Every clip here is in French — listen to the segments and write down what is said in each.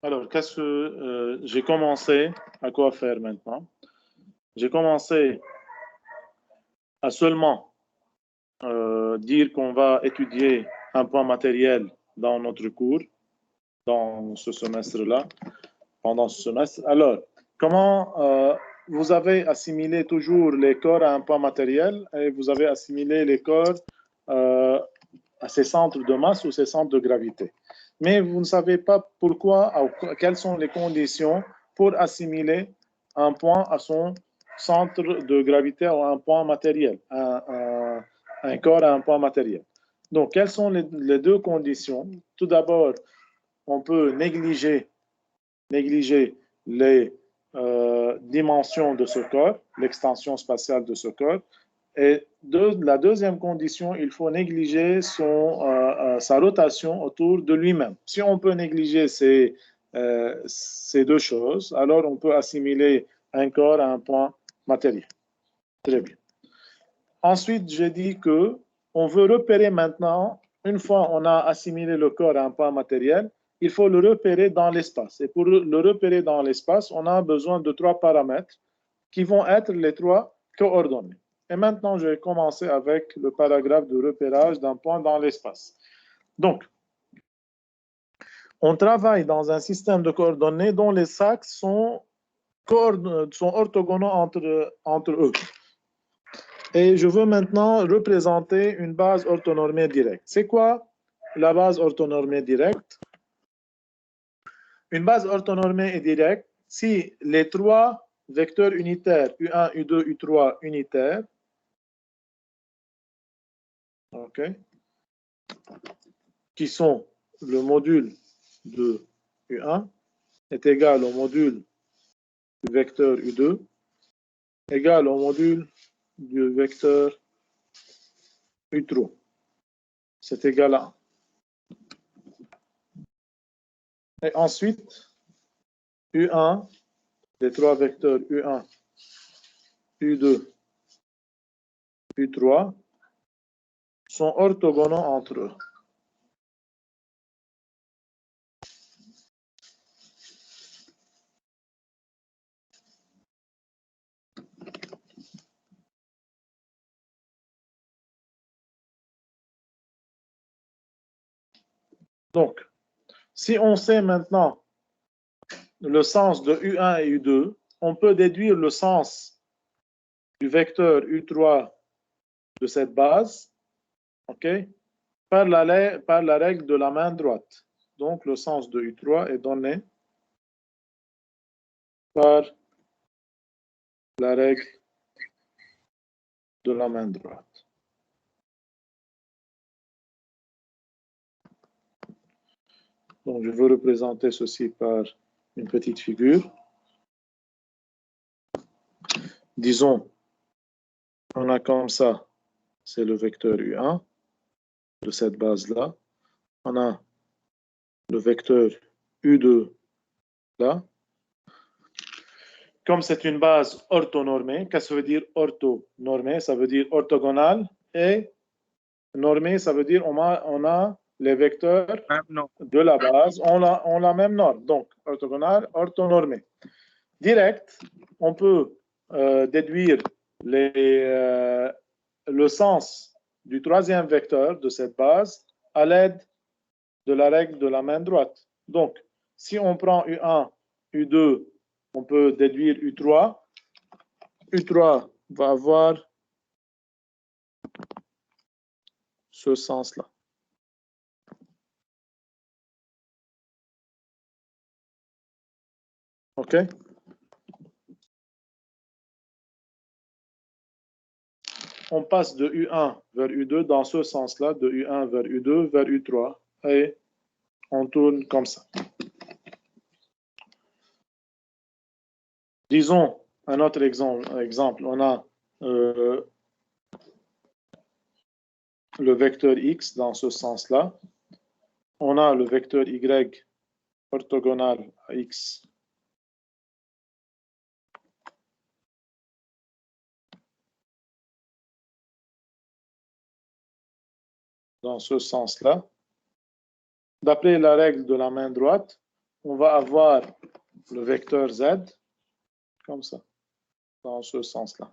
Alors, qu'est-ce que j'ai commencé à quoi faire maintenant? J'ai commencé à seulement dire qu'on va étudier un point matériel dans notre cours, dans ce semestre-là, pendant ce semestre. Alors, comment vous avez assimilé toujours les corps à un point matériel et vous avez assimilé les corps à ces centres de masse ou ces centres de gravité. Mais vous ne savez pas pourquoi, quelles sont les conditions pour assimiler un point à son centre de gravité ou un point matériel, un corps à un point matériel. Donc, quelles sont les deux conditions? Tout d'abord, on peut négliger les dimensions de ce corps, l'extension spatiale de ce corps. Et la deuxième condition, il faut négliger sa rotation autour de lui-même. Si on peut négliger ces deux choses, alors on peut assimiler un corps à un point matériel. Très bien. Ensuite, j'ai dit que on veut repérer maintenant, une fois on a assimilé le corps à un point matériel, il faut le repérer dans l'espace. Et pour le repérer dans l'espace, on a besoin de trois paramètres qui vont être les trois coordonnées. Et maintenant, je vais commencer avec le paragraphe de repérage d'un point dans l'espace. Donc, on travaille dans un système de coordonnées dont les axes sont orthogonaux entre eux. Et je veux maintenant représenter une base orthonormée directe. C'est quoi la base orthonormée directe? Une base orthonormée est directe si les trois vecteurs unitaires U1, U2, U3 unitaires, okay, qui sont le module de U1 est égal au module du vecteur U2 égal au module du vecteur U3. C'est égal à 1. Et ensuite, U1, les trois vecteurs U1, U2, U3 sont orthogonaux entre eux. Donc, si on sait maintenant le sens de U1 et U2, on peut déduire le sens du vecteur U3 de cette base, okay, par la règle de la main droite. Donc, le sens de U3 est donné par la règle de la main droite. Donc, je veux représenter ceci par une petite figure. Disons, on a comme ça, c'est le vecteur U1 de cette base-là. On a le vecteur U2 là. Comme c'est une base orthonormée, qu'est-ce que ça veut dire orthonormée? Ça veut dire orthogonale. Et normée, ça veut dire on a les vecteurs de la base, on la même norme. Donc, orthogonale, orthonormée. Direct, on peut déduire le sens du troisième vecteur de cette base à l'aide de la règle de la main droite. Donc, si on prend U1, U2, on peut déduire U3. U3 va avoir ce sens-là. OK? On passe de U1 vers U2 dans ce sens-là, de U1 vers U2 vers U3. Et on tourne comme ça. Disons un autre exemple. On a le vecteur X dans ce sens-là. On a le vecteur Y orthogonal à X. Dans ce sens-là. D'après la règle de la main droite, on va avoir le vecteur Z comme ça, dans ce sens-là.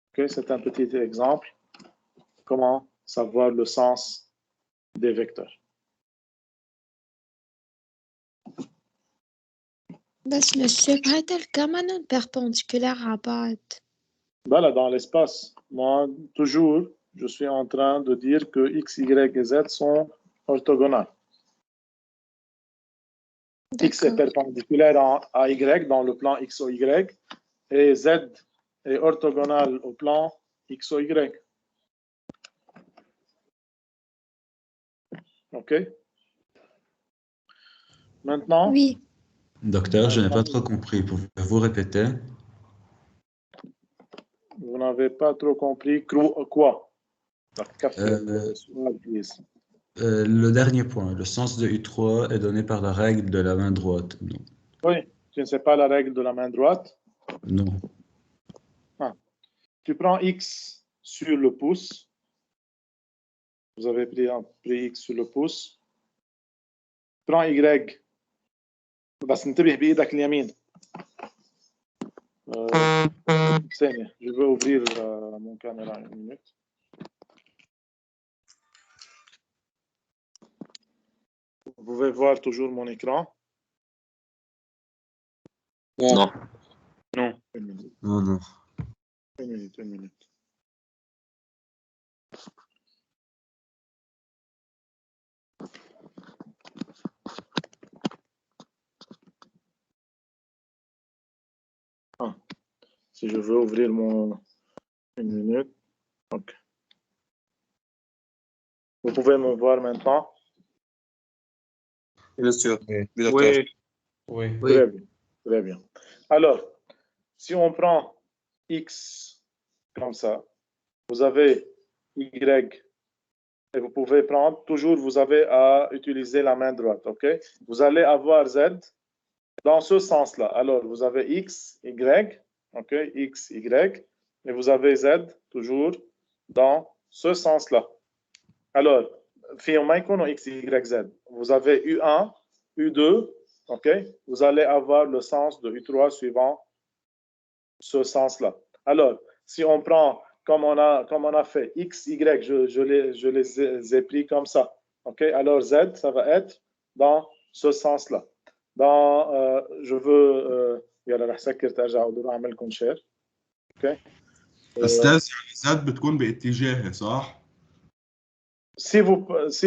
Okay, c'est un petit exemple. Comment savoir le sens des vecteurs. بس monsieur, هذا الكمان perpendiculaire à بعض. Voilà, dans l'espace, moi, toujours, je suis en train de dire que X, Y et Z sont orthogonales. X est perpendiculaire à Y dans le plan X, O, Y, et Z est orthogonal au plan X, O, Y. OK? Maintenant? Oui. Docteur, je n'ai pas trop compris. Pouvez-vous répéter? Vous n'avez pas trop compris quoi? Le dernier point, le sens de U3 est donné par la règle de la main droite. Non. Oui, tu ne sais pas la règle de la main droite? Non. Ah. Tu prends X sur le pouce. Vous avez pris X sur le pouce. Prends Y. بس انتبه بإيدك اليمين. ثانية, je veux ouvrir mon caméra une minute. Vous pouvez voir toujours mon écran? Non. Non. Une minute. Non, non. Une minute, une minute. Ah. Si je veux ouvrir mon... Une minute. Ok. Vous pouvez me voir maintenant? Bien sûr. Oui. Oui. Très bien. Très bien. Alors, si on prend X comme ça, vous avez Y et vous pouvez prendre, toujours vous avez à utiliser la main droite, ok? Vous allez avoir Z dans ce sens-là. Alors, vous avez X, Y, ok? X, Y, et vous avez Z toujours dans ce sens-là. Alors, X, Y, Z. Vous avez U1, U2, ok? Vous allez avoir le sens de U3 suivant ce sens-là. Alors, si on prend comme on a fait X, Y, je les ai pris comme ça. OK? Alors, Z, ça va être dans ce sens-là. Je veux... يلا رح سكر ترجع ودور اعمل لكم شير. OK? استاذ يعني Z بتكون باتجاهي صح؟ si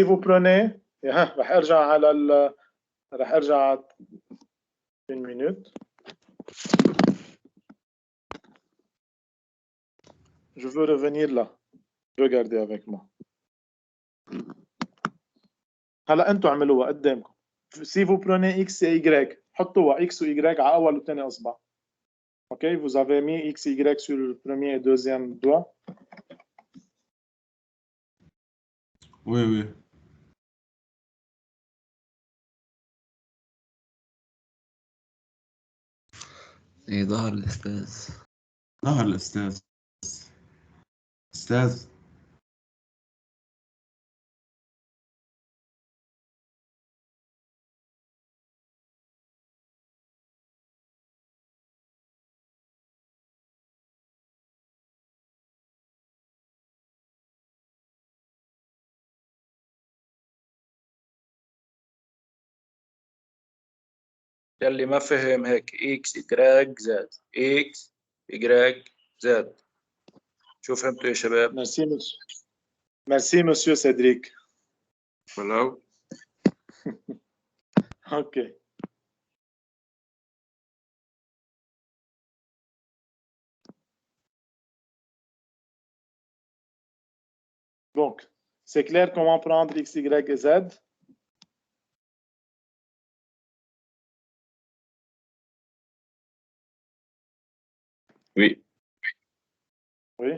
vous prenez رح ارجع une minute. Je veux revenir là. Regardez avec moi. هلا انتم اعملوها قدامكم. Si vous prenez X et Y, حطوها X ou Y على أول وثاني إصبع. OK, vous avez mis X et Y sur le premier et deuxième doigt. Oui, oui. ايه ظهر الأستاذ. ظهر الأستاذ. أستاذ. اللي ما فهم هيك اكس Y زد اكس Y زد. شو فهمتوا يا شباب؟ Merci monsieur. Merci monsieur Cédric. ولو OK. Donc, c'est clair comment prendre X, Y et Z? Oui. Oui.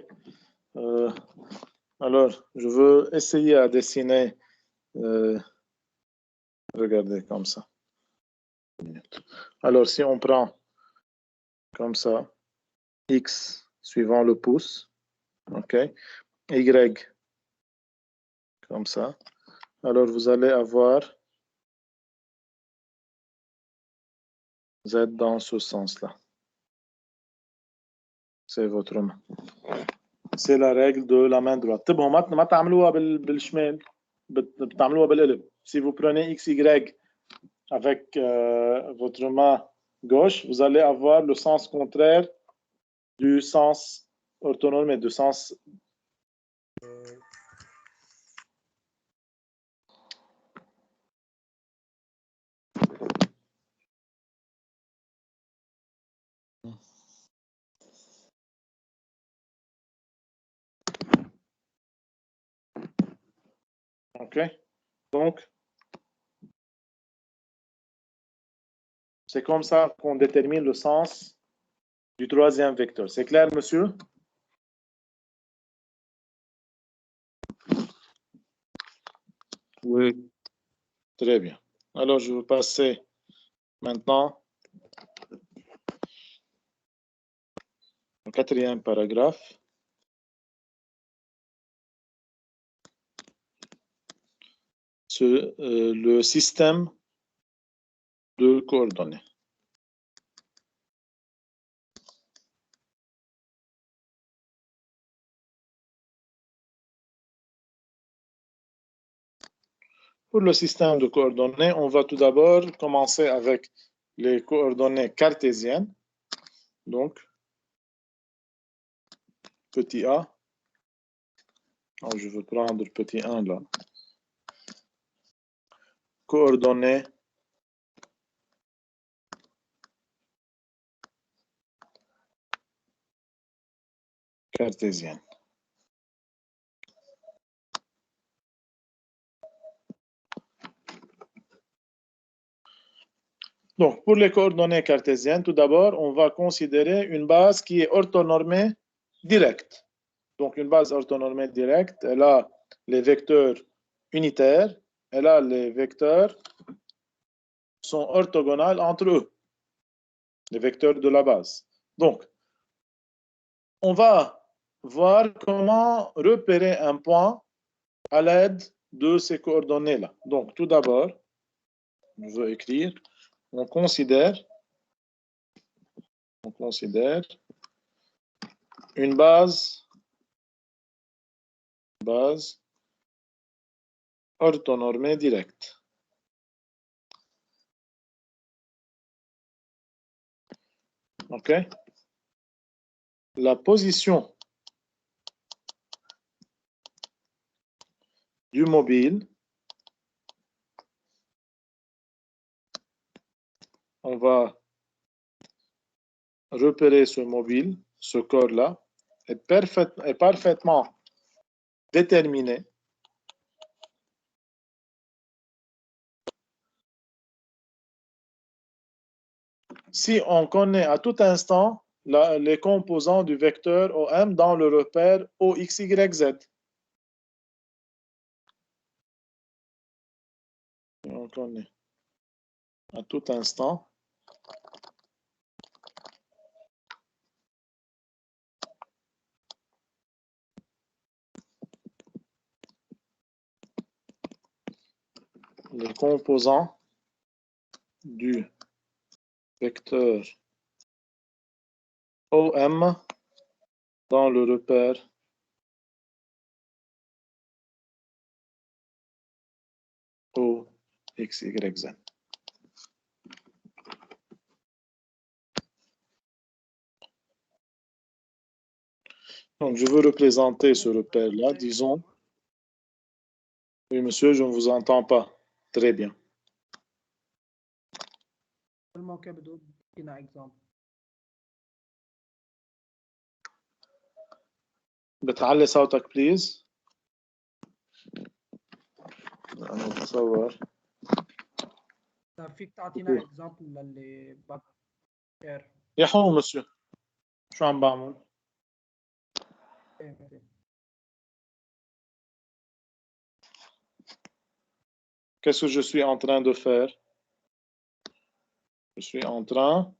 Alors, je veux essayer à dessiner. Regardez comme ça. Alors, si on prend comme ça, X suivant le pouce, OK, Y comme ça. Alors, vous allez avoir Z dans ce sens-là. C'est votre main. C'est la règle de la main droite. Bon, ما تعملوها بالشمال. بتعملوها بالقلب. Si vous prenez X, Y avec votre main gauche, vous allez avoir le sens contraire du sens orthonormé, du sens. OK? Donc, c'est comme ça qu'on détermine le sens du troisième vecteur. C'est clair, monsieur? Oui. Très bien. Alors, je vais passer maintenant au quatrième paragraphe. Le système de coordonnées. Pour le système de coordonnées, on va tout d'abord commencer avec les coordonnées cartésiennes. Donc, petit a. Alors, je vais prendre petit 1 là. Coordonnées cartésiennes. Donc, pour les coordonnées cartésiennes, tout d'abord, on va considérer une base qui est orthonormée directe. Donc, une base orthonormée directe, elle a les vecteurs unitaires, elle a les vecteurs sont orthogonales entre eux, les vecteurs de la base. Donc, on va voir comment repérer un point à l'aide de ces coordonnées-là. Donc, tout d'abord, je vais écrire, on considère une base orthonormée directe. OK? La position du mobile, on va repérer ce mobile, ce corps-là, est parfaitement déterminé si on connaît à tout instant les composants du vecteur OM dans le repère OXYZ. On connaît à tout instant les composants du vecteur OM dans le repère OXYZ. Donc, je veux représenter ce repère-là, disons. Oui, monsieur, je ne vous entends pas. Très bien. بتعلي صوتك بليز. أنا بتصور. فيك تعطينا اكزامبل للي بكير. يا حو مسيو. شو عم بعمل؟ Qu'est-ce que je suis en train de faire? Je suis en train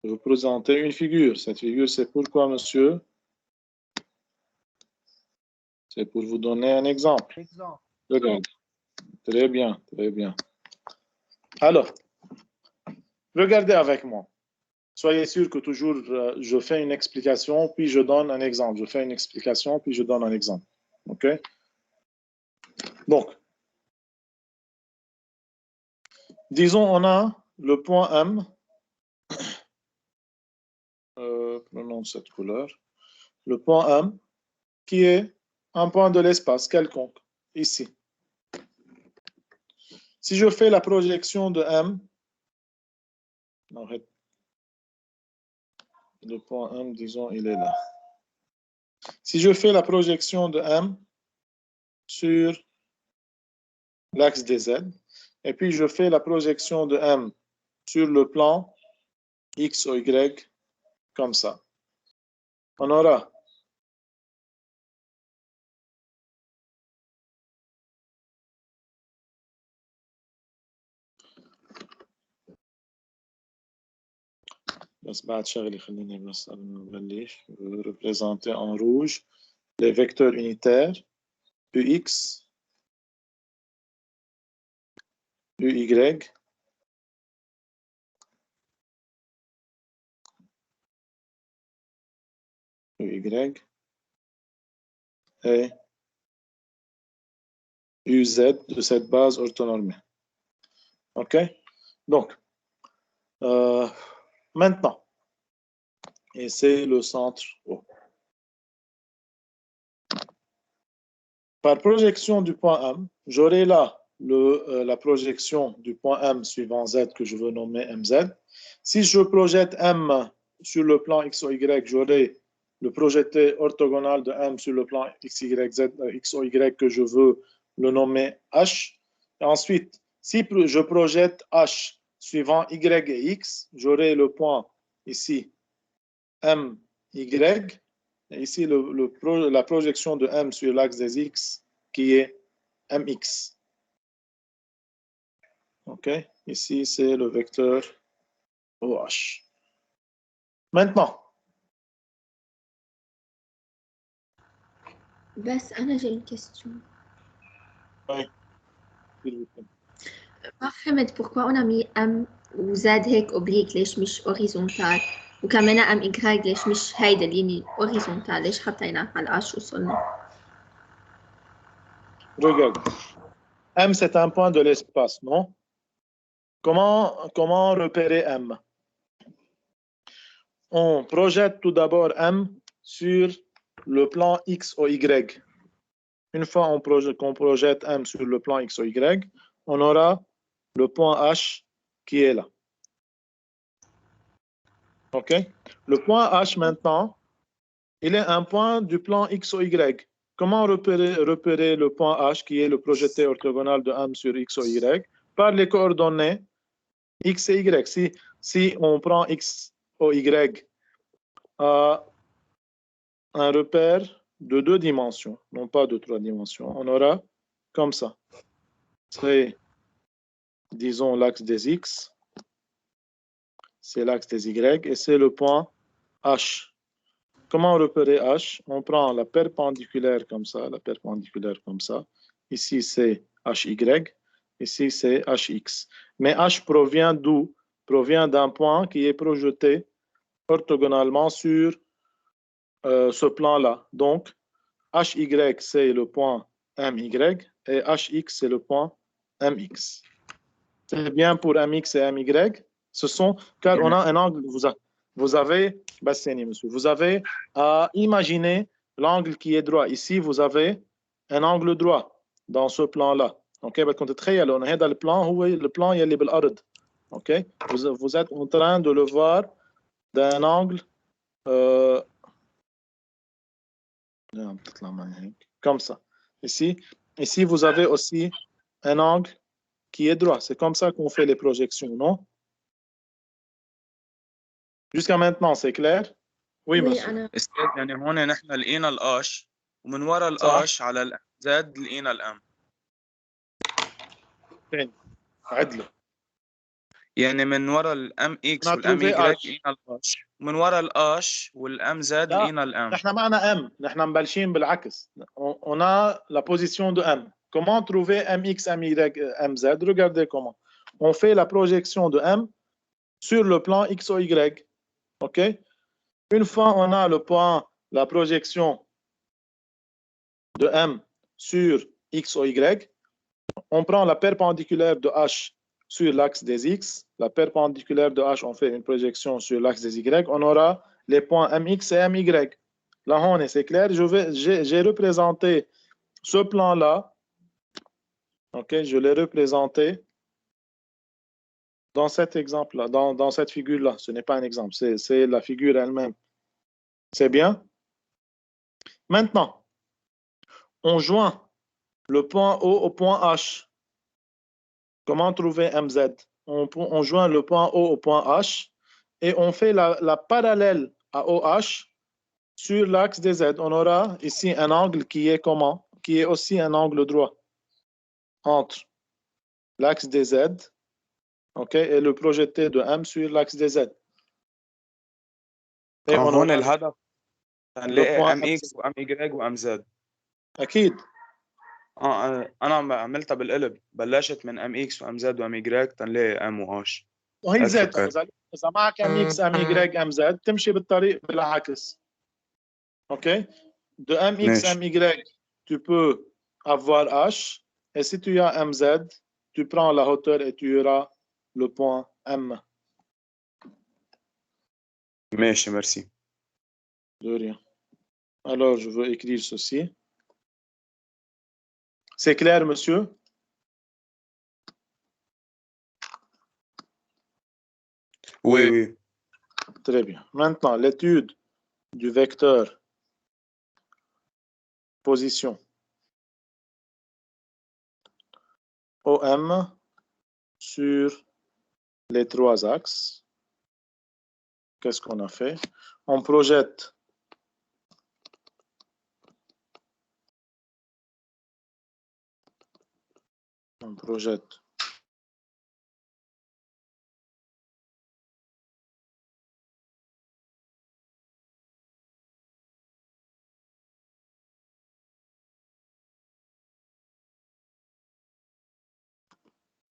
de vous présenter une figure. Cette figure, c'est pourquoi, monsieur? C'est pour vous donner un exemple. Regarde. Très bien, très bien. Alors, regardez avec moi. Soyez sûr que toujours je fais une explication, puis je donne un exemple. Je fais une explication, puis je donne un exemple. OK? Donc, disons, on a le point M. Prenons cette couleur. Le point M qui est un point de l'espace quelconque, ici. Si je fais la projection de M, arrête. Le point M, disons, il est là. Si je fais la projection de M sur l'axe des Z, et puis je fais la projection de M sur le plan X ou Y, comme ça, on aura représenter en rouge les vecteurs unitaires UX, UY, UY et UZ de cette base orthonormée. OK? Donc, maintenant, et c'est le centre O. Par projection du point M, j'aurai là la projection du point M suivant Z que je veux nommer MZ. Si je projette M sur le plan X, O, Y, j'aurai le projeté orthogonal de M sur le plan X, Y, Z, X, O, Y que je veux le nommer H. Et ensuite, si je projette H suivant Y et X, j'aurai le point ici M, Y. Et ici, la projection de M sur l'axe des X qui est MX. OK? Ici, c'est le vecteur OH. Maintenant. بس أنا j'ai une question. Oui. s'il vous plaît. ما فهمت pourquoi on a mis M وزاد هيك oblique ليش مش horizontal وكمان M Y ليش مش هيدا اللي horizontal ليش حطيناه على الأش وصلنا. Regarde. M, c'est un point de l'espace, non? Comment repérer M? On projette tout d'abord M sur le plan X ou Y. Une fois qu'on projette M sur le plan X ou Y, on aura le point H qui est là. OK? Le point H maintenant, il est un point du plan X ou Y. Comment repérer le point H qui est le projeté orthogonal de M sur X ou Y? Par les coordonnées X et Y. Si on prend X ou Y à un repère de 2 dimensions, non pas de 3 dimensions, on aura comme ça. C'est, disons, l'axe des X, c'est l'axe des Y, et c'est le point H. Comment repérer H? On prend la perpendiculaire comme ça, la perpendiculaire comme ça. Ici, c'est HY. Ici, c'est HX. Mais H provient d'où? Provient d'un point qui est projeté orthogonalement sur ce plan-là. Donc, HY, c'est le point MY et HX, c'est le point MX. C'est bien pour MX et MY. Ce sont, car on a un angle, vous avez, Basseni, monsieur, vous avez à imaginer l'angle qui est droit. Ici, vous avez un angle droit dans ce plan-là. OK, بدكم تتخيلوا ان هذا البلان هو البلان يلي بالارض. OK, vous êtes en train de le voir d'un angle comme ça. Ici, vous avez aussi un angle qui est droit. C'est comme ça qu'on fait les projections, non? Jusqu'à maintenant, c'est clair? Oui, monsieur. استاذ يعني هون نحن لقينا القاش ومن ورا القاش على الزد لقينا الام. فين؟ عدله. يعني من ورا الام اكس والام واي لقينا القاش ومن ورا القاش والام زد لقينا الام. نحن معنا ام، نحن مبلشين بالعكس. On a la position de M. comment trouver mx, my, mz? Regardez comment. On fait la projection de m sur le plan x ou y. OK? Une fois on a le point, la projection de m sur x ou y, on prend la perpendiculaire de h sur l'axe des x, la perpendiculaire de h, on fait une projection sur l'axe des y, on aura les points mx et my. Là, c'est clair, j'ai représenté ce plan-là, ok, je l'ai représenté dans cet exemple-là, dans cette figure-là. Ce n'est pas un exemple, c'est la figure elle-même. C'est bien? Maintenant, on joint le point O au point H. Comment trouver MZ? On joint le point O au point H et on fait la parallèle à OH sur l'axe des Z. On aura ici un angle qui est comment? Qui est aussi un angle droit entre l'axe des Z, okay, et le projeté de M sur l'axe des Z. Et on هون aura الهدف le هنلاقي point ام اكس وام واي وام زد. أكيد. انا عملتها بالقلب، بلشت من ام اكس وام زد وام واي تنلاقي ام واش. وهي هيك زد، فكرت. إذا معك ام اكس ام واي ام زد تمشي بالطريق بالعكس. OK? De mx, ماشي. my, tu peux avoir h. Et si tu as mz, tu prends la hauteur et tu auras le point M. ماشي ميرسي. De rien. Alors, je veux écrire ceci. C'est clair, monsieur? Oui, oui. Très bien. Maintenant, l'étude du vecteur position OM sur les trois axes. Qu'est-ce qu'on a fait? On projette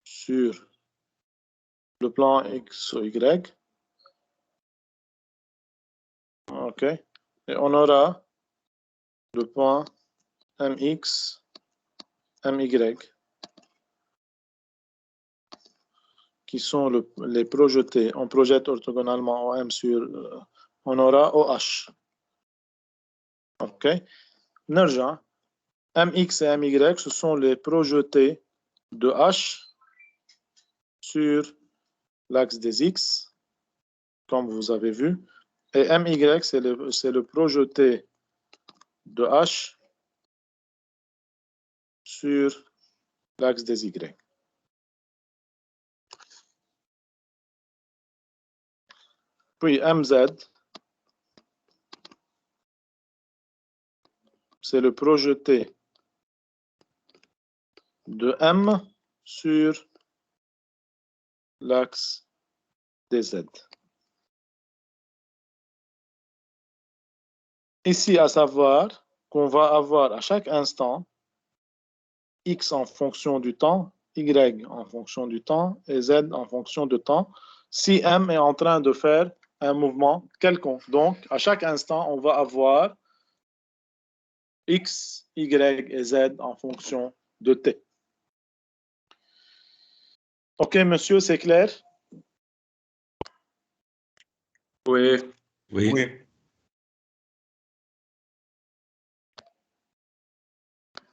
sur le plan X ou Y. OK. Et on aura le point MX, MY, qui sont les projetés. On projette orthogonalement OM sur, on aura OH. OK. Nerja, MX et MY, ce sont les projetés de H sur l'axe des X, comme vous avez vu. Et MY, c'est le projeté de H sur l'axe des Y. Puis MZ, c'est le projeté de M sur l'axe des Z. Ici, à savoir qu'on va avoir à chaque instant X en fonction du temps, Y en fonction du temps et Z en fonction du temps, si M est en train de faire un mouvement quelconque. Donc, à chaque instant, on va avoir X, Y et Z en fonction de T. OK, monsieur, c'est clair? Oui. Oui. Oui.